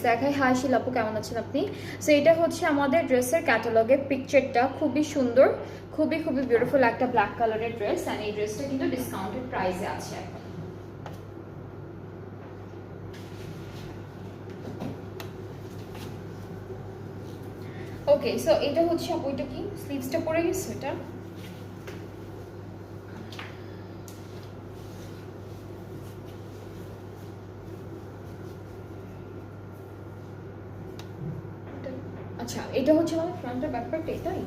দেখাই। হাই শিলাপু, কেমন আছেন আপনি? সো এটা হচ্ছে আমাদের ড্রেসের ক্যাটালগের পিকচারটা, খুবই সুন্দর, খুবই খুবই বিউটিফুল একটা ব্ল্যাক কালারের ড্রেস। অ্যান্ড এই ড্রেসটা কিন্তু ডিসকাউন্টেড প্রাইসে আছে এখন। ওকে, সো এটা হচ্ছে আপু, এটা কি স্লিভসটা পরে গেছে এটা? আচ্ছা, এটা হচ্ছে আমাদের ফ্রন্টের ব্যাপারটা, এটাই।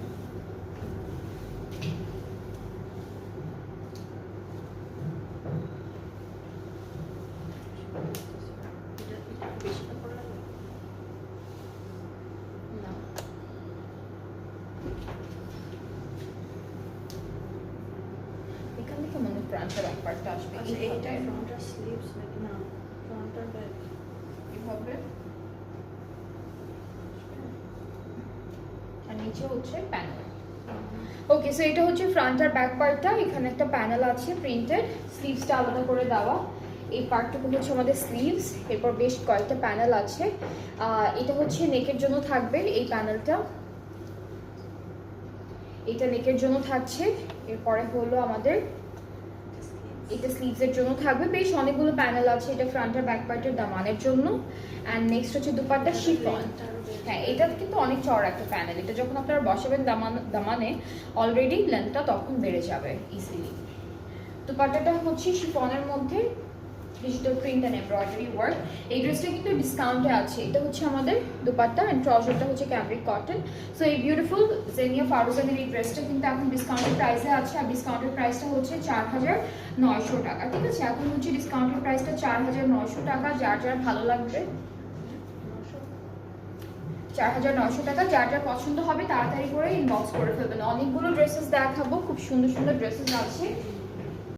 এখান থেকে মনে ফ্রন্টের ব্যাপারটা আসবে। এইটা ফ্রন্টের স্লিভস নাকি না ফ্রন্টের ব্যাক এভাবে, আর নিচে হচ্ছে প্যানেল। ওকে, সো এটা হচ্ছে ফ্রন্ট আর ব্যাক পার্টটা। এখানে একটা প্যানেল আছে প্রিন্টেড, স্লিভসটা আলাদা করে দেওয়া। এই পার্টটুকু হচ্ছে আমাদের স্লিভস, এরপর বেশ কয়েকটা প্যানেল আছে। এটা হচ্ছে নেকের জন্য থাকবে এই প্যানেলটা, এটা নেকের জন্য থাকছে। এরপরে হলো আমাদের এটা স্লিভসের জন্য থাকবে। বেশ অনেকগুলো প্যানেল আছে, এটা ফ্রন্ট আর ব্যাক পার্টের দামানের জন্য। অ্যান্ড নেক্সট হচ্ছে দুপাট্টা শিফন। হ্যাঁ, এটা কিন্তু অনেক চড়া একটা প্যানেল, এটা যখন আপনারা বসাবেন দামানে অলরেডি লেন্থটা তখন বেড়ে যাবে ইজিলি। দুপাট্টাটা হচ্ছে শিফনের মধ্যে digital print and embroidery work. এই ড্রেসটা কিন্তু ডিসকাউন্টে আছে। এটা হচ্ছে আমাদের দুপাট্টা অ্যান্ড ট্রাউজারটা হচ্ছে ক্যামব্রিক কটন। সো এই বিউটিফুল জেনিয়া ফারুজানের এই ড্রেসটা কিন্তু এখন ডিসকাউন্টেড প্রাইসে আছে। আর ডিসকাউন্টেড প্রাইসটা হচ্ছে 4900 টাকা। ঠিক আছে, এখন হচ্ছে ডিসকাউন্টেড প্রাইসটা 4900 টাকা। যার যার ভালো লাগবে 4900 টাকা, যার যার পছন্দ হবে তাড়াতাড়ি করে ইনবক্স করে ফেলবেন। অনেকগুলো ড্রেসেস দেখাবো, খুব সুন্দর সুন্দর ড্রেসেস আছে।